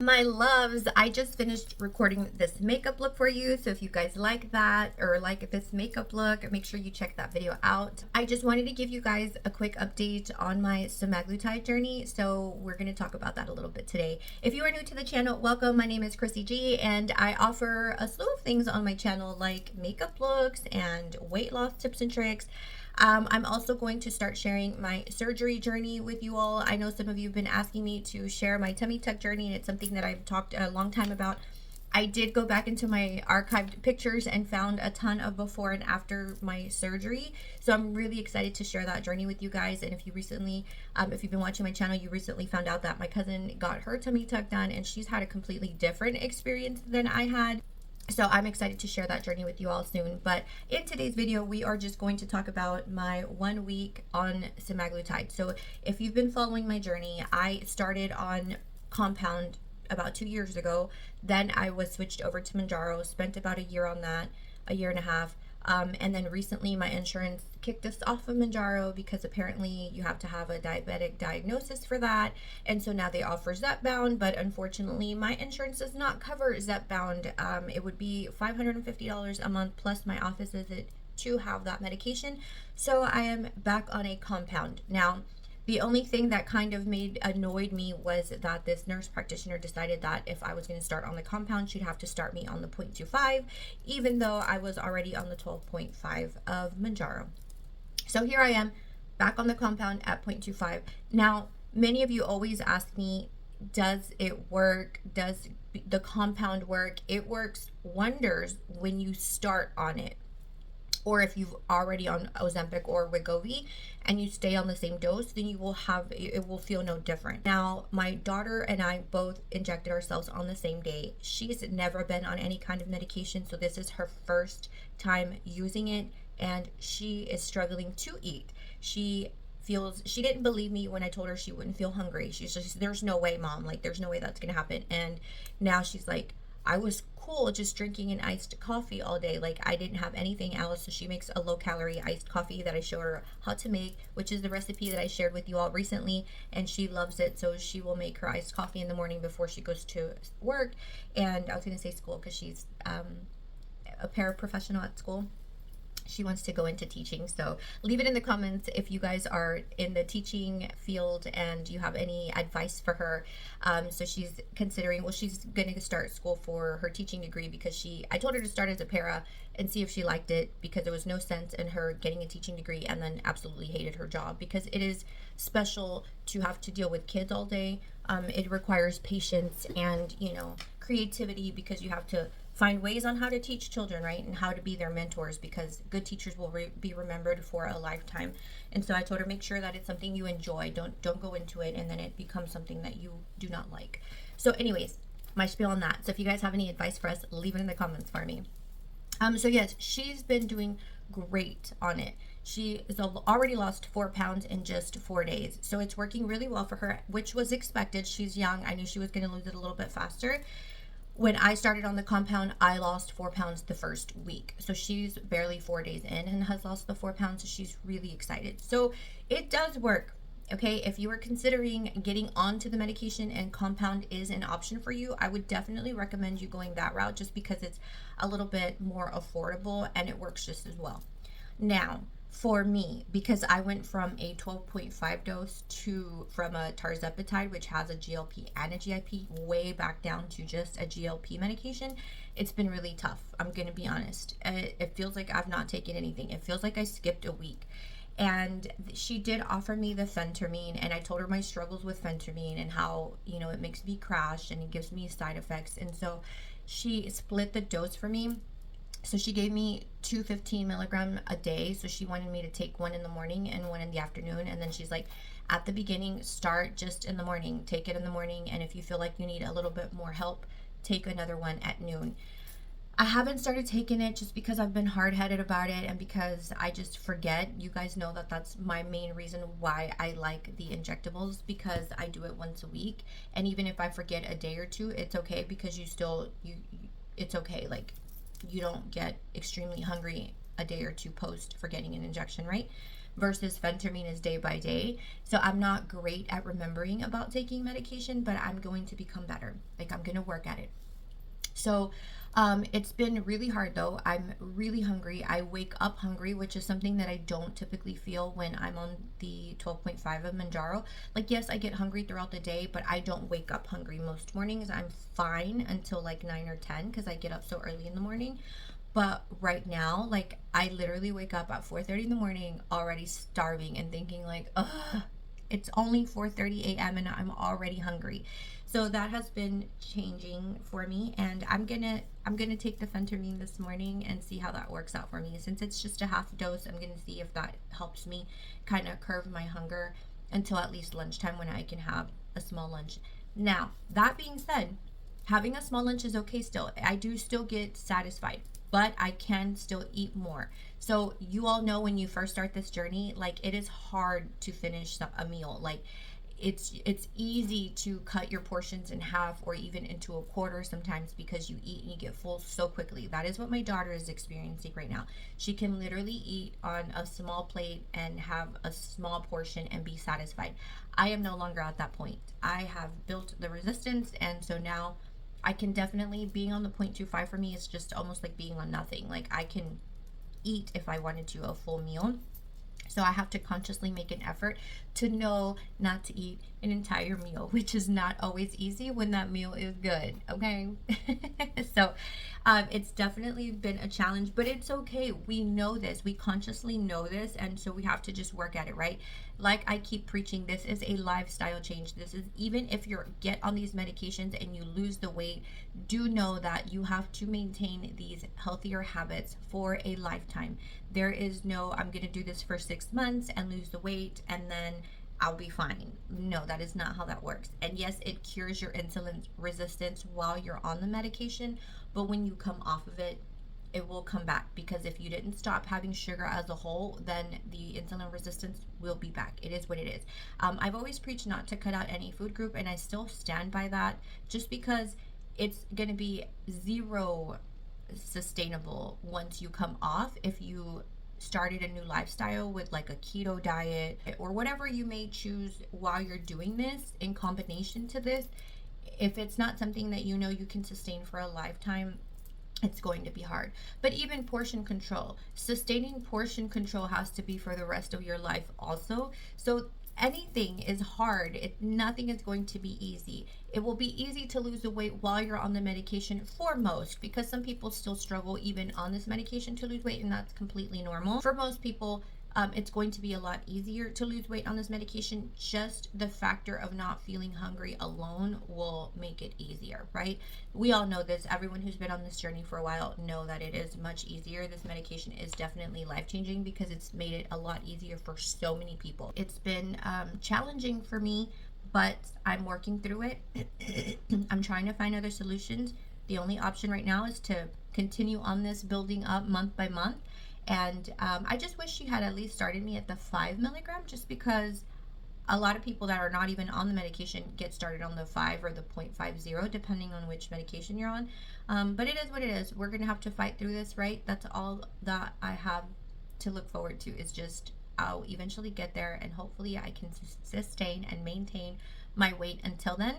My loves, I just finished recording this makeup look for you. So if you guys like that or like this makeup look, make sure you check that video out. I just wanted to give you guys a quick update on my semaglutide journey. So we're going to talk about that a little bit today. If you are new to the channel, welcome. My name is Crissy G and I offer a slew of things on my channel like makeup looks and weight loss tips and tricks. I'm also going to start sharing my surgery journey with you all. I know some of you have been asking me to share my tummy tuck journey, and it's something that I've talked a long time about. I did go back into my archived pictures and found a ton of before and after my surgery. So I'm really excited to share that journey with you guys. And if you recently, if you've been watching my channel, you recently found out that my cousin got her tummy tuck done and she's had a completely different experience than I had. So I'm excited to share that journey with you all soon. But in today's video, we are just going to talk about my 1 week on semaglutide. So if you've been following my journey, I started on compound about 2 years ago. Then I was switched over to Mounjaro, spent about a year on that, a year and a half. And then recently my insurance kicked us off of Mounjaro because apparently you have to have a diabetic diagnosis for that. And so now they offer Zepbound, but unfortunately my insurance does not cover Zepbound. It would be $550 a month plus my office visit to have that medication. So I am back on a compound. Now, the only thing that kind of annoyed me was that this nurse practitioner decided that if I was going to start on the compound, she'd have to start me on the 0.25, even though I was already on the 12.5 of Mounjaro. So here I am back on the compound at 0.25. Now, many of you always ask me, does it work? Does the compound work? It works wonders when you start on it. Or if you've already on Ozempic or Wegovy and you stay on the same dose, then it will feel no different. Now, my daughter and I both injected ourselves on the same day. She's never been on any kind of medication, so this is her first time using it, and she is struggling to eat. She didn't believe me when I told her she wouldn't feel hungry. She's just, there's no way, mom, like there's no way that's gonna happen. And now she's like, I was cool just drinking an iced coffee all day. Like I didn't have anything else. So she makes a low calorie iced coffee that I show her how to make, which is the recipe that I shared with you all recently. And she loves it. So she will make her iced coffee in the morning before she goes to work. And I was going to say school because she's a paraprofessional at school. She wants to go into teaching. So leave it in the comments if you guys are in the teaching field and you have any advice for her. So she's considering, well, she's going to start school for her teaching degree because I told her to start as a para and see if she liked it, because there was no sense in her getting a teaching degree and then absolutely hated her job, because it is special to have to deal with kids all day. It requires patience and, creativity, because you have to find ways on how to teach children, right? And how to be their mentors, because good teachers will be remembered for a lifetime. And so I told her, make sure that it's something you enjoy. Don't go into it and then it becomes something that you do not like. So anyways, my spiel on that. So if you guys have any advice for us, leave it in the comments for me. So yes, she's been doing great on it. She has already lost 4 pounds in just 4 days. So it's working really well for her, which was expected. She's young. I knew she was going to lose it a little bit faster. When I started on the compound, I lost 4 pounds the first week. So she's barely 4 days in and has lost the 4 pounds. So she's really excited. So it does work. Okay, if you are considering getting onto the medication and compound is an option for you, I would definitely recommend you going that route, just because it's a little bit more affordable and it works just as well. Now, for me, because I went from a 12.5 dose from a tirzepatide, which has a GLP and a GIP, way back down to just a GLP medication, it's been really tough. I'm going to be honest. It feels like I've not taken anything. It feels like I skipped a week. And she did offer me the phentermine, and I told her my struggles with phentermine and how, it makes me crash and it gives me side effects. And so she split the dose for me. So she gave me 215 milligram a day. So she wanted me to take one in the morning and one in the afternoon. And then she's like, at the beginning, start just in the morning, take it in the morning. And if you feel like you need a little bit more help, take another one at noon. I haven't started taking it just because I've been hard-headed about it and because I just forget. You guys know that that's my main reason why I like the injectables, because I do it once a week. And even if I forget a day or two, it's okay, because it's okay. Like, you don't get extremely hungry a day or two post for getting an injection, right? versus phentermine is day by day. So I'm not great at remembering about taking medication, but I'm going to become better. Like, I'm going to work at it. So it's been really hard though. I'm really hungry. I wake up hungry, which is something that I don't typically feel when I'm on the 12.5 of Manjaro. Like, yes, I get hungry throughout the day, but I don't wake up hungry most mornings. I'm fine until like 9 or 10 because I get up so early in the morning. But right now, like, I literally wake up at 4:30 in the morning already starving and thinking like, ugh, it's only 4:30 a.m. and I'm already hungry. So that has been changing for me, and I'm gonna take the phentermine this morning and see how that works out for me. Since it's just a half dose, I'm gonna see if that helps me kind of curb my hunger until at least lunchtime when I can have a small lunch. Now, that being said, having a small lunch is okay still. I do still get satisfied, but I can still eat more. So you all know when you first start this journey, like, it is hard to finish a meal. Like, it's easy to cut your portions in half or even into a quarter sometimes because you eat and you get full so quickly. That is what my daughter is experiencing right now. She can literally eat on a small plate and have a small portion and be satisfied. I am no longer at that point. I have built the resistance, and so now I can definitely, being on the 0.25 for me is just almost like being on nothing. Like, I can eat if I wanted to a full meal. So I have to consciously make an effort to know not to eat an entire meal, which is not always easy when that meal is good, okay? So it's definitely been a challenge, but it's okay. We know this. We consciously know this, and so we have to just work at it, right? Like I keep preaching, this is a lifestyle change. This is, even if you get on these medications and you lose the weight, do know that you have to maintain these healthier habits for a lifetime. There is no, I'm going to do this for 6 months and lose the weight and then I'll be fine. No, that is not how that works. And yes, it cures your insulin resistance while you're on the medication, but when you come off of it, it will come back, because if you didn't stop having sugar as a whole, then the insulin resistance will be back. It is what it is. I've always preached not to cut out any food group, and I still stand by that, just because it's going to be zero sustainable once you come off. If you started a new lifestyle with like a keto diet or whatever you may choose while you're doing this in combination to this, if it's not something that you know you can sustain for a lifetime, it's going to be hard. But even portion control, sustaining portion control has to be for the rest of your life also. So anything is hard. Nothing is going to be easy. It will be easy to lose the weight while you're on the medication for most, because some people still struggle even on this medication to lose weight, and that's completely normal. For most people, it's going to be a lot easier to lose weight on this medication. Just the factor of not feeling hungry alone will make it easier, right? We all know this. Everyone who's been on this journey for a while know that it is much easier. This medication is definitely life-changing because it's made it a lot easier for so many people. It's been challenging for me, but I'm working through it. I'm trying to find other solutions. The only option right now is to continue on this building up month by month. And I just wish she had at least started me at the 5 milligram, just because a lot of people that are not even on the medication get started on the 5 or the 0.50, depending on which medication you're on. But it is what it is. We're going to have to fight through this, right? That's all that I have to look forward to, is just I'll eventually get there, and hopefully I can sustain and maintain my weight until then.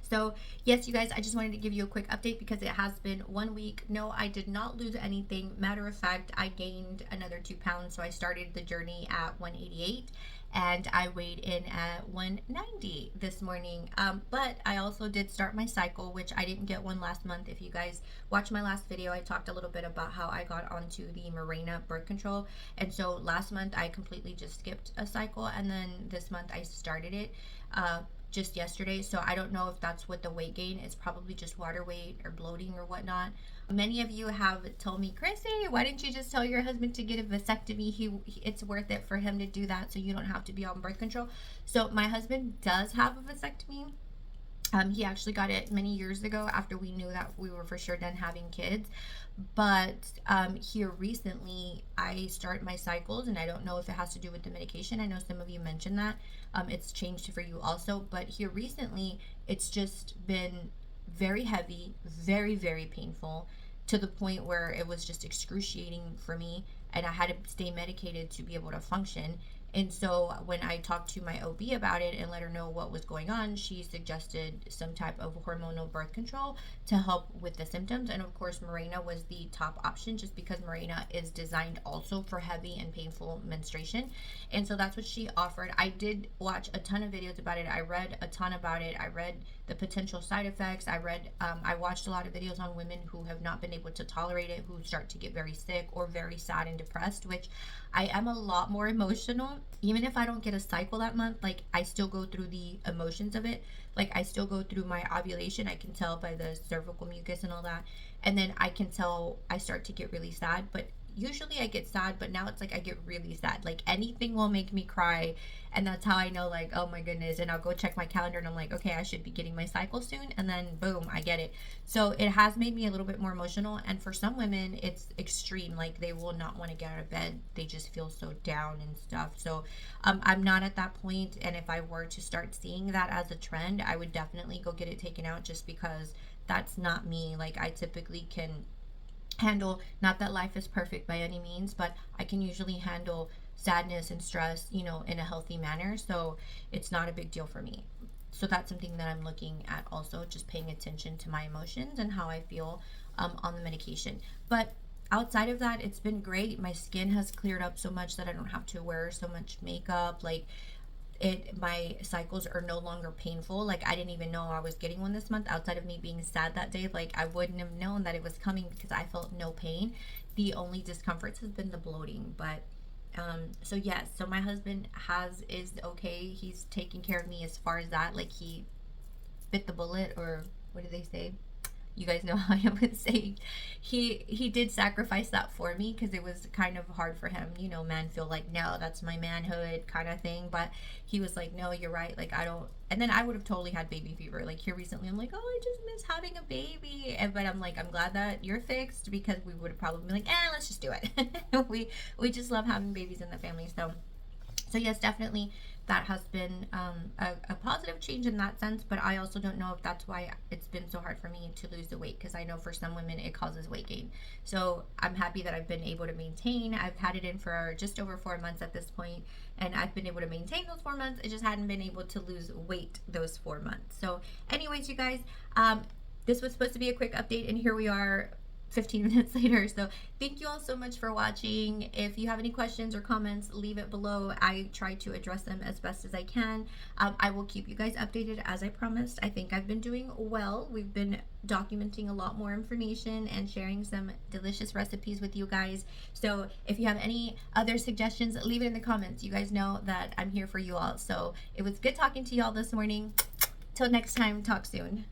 So yes, you guys, I just wanted to give you a quick update because it has been 1 week. No, I did not lose anything. Matter of fact, I gained another 2 pounds. So I started the journey at 188 and I weighed in at 190 this morning. But I also did start my cycle, which I didn't get one last month. If you guys watch my last video, I talked a little bit about how I got onto the Mirena birth control. And so last month I completely just skipped a cycle, and then this month I started it just yesterday. So I don't know if that's what the weight gain is. Probably just water weight or bloating or whatnot. Many of you have told me, Crissy, why didn't you just tell your husband to get a vasectomy? It's worth it for him to do that so you don't have to be on birth control. So my husband does have a vasectomy. He actually got it many years ago after we knew that we were for sure done having kids. But here recently, I start my cycles, and I don't know if it has to do with the medication. I know some of you mentioned that. It's changed for you also. But here recently, it's just been very heavy, very, very painful, to the point where it was just excruciating for me. and I had to stay medicated to be able to function. And so when I talked to my OB about it and let her know what was going on, she suggested some type of hormonal birth control to help with the symptoms. And of course, Mirena was the top option, just because Mirena is designed also for heavy and painful menstruation. And so that's what she offered. I did watch a ton of videos about it. I read a ton about it. I read the potential side effects. I watched a lot of videos on women who have not been able to tolerate it, who start to get very sick or very sad and depressed, which I am a lot more emotional. Even if I don't get a cycle that month, like, I still go through the emotions of it. Like, I still go through my ovulation. I can tell by the cervical mucus and all that. And then I can tell I start to get really sad. But usually I get sad, but now it's like I get really sad. Like, anything will make me cry. And that's how I know, like, oh my goodness. And I'll go check my calendar and I'm like, okay, I should be getting my cycle soon. And then boom, I get it. So it has made me a little bit more emotional. And for some women, it's extreme. Like, they will not want to get out of bed. They just feel so down and stuff. So I'm not at that point. And if I were to start seeing that as a trend, I would definitely go get it taken out, just because that's not me. Like, I typically can handle, not that life is perfect by any means, but I can usually handle sadness and stress, you know, in a healthy manner. So it's not a big deal for me. So that's something that I'm looking at also, just paying attention to my emotions and how I feel on the medication. But outside of that, it's been great. My skin has cleared up so much that I don't have to wear so much makeup. Like, my cycles are no longer painful. Like, I didn't even know I was getting one this month, outside of me being sad that day. Like, I wouldn't have known that it was coming because I felt no pain. The only discomforts has been the bloating. But so yes, so my husband is okay. He's taking care of me as far as that. Like, he bit the bullet, or what do they say? You guys know how I am with saying. He did sacrifice that for me, because it was kind of hard for him. You know, men feel like, no, that's my manhood kind of thing. But he was like, no, you're right. Like, I don't. And then I would have totally had baby fever. Like, here recently, I'm like, oh, I just miss having a baby. But I'm like, I'm glad that you're fixed, because we would have probably been like, let's just do it. we just love having babies in the family. So yes, definitely that has been a positive change in that sense. But I also don't know if that's why it's been so hard for me to lose the weight, because I know for some women it causes weight gain. So I'm happy that I've been able to maintain. I've had it in for just over 4 months at this point, and I've been able to maintain those 4 months. I just hadn't been able to lose weight those 4 months. So anyways, you guys, this was supposed to be a quick update, and here we are 15 minutes later. So thank you all so much for watching. If you have any questions or comments, leave it below. I try to address them as best as I can. I will keep you guys updated, as I promised. I think I've been doing well. We've been documenting a lot more information and sharing some delicious recipes with you guys. So if you have any other suggestions, leave it in the comments. You guys know that I'm here for you all. So it was good talking to you all this morning. Till next time, talk soon.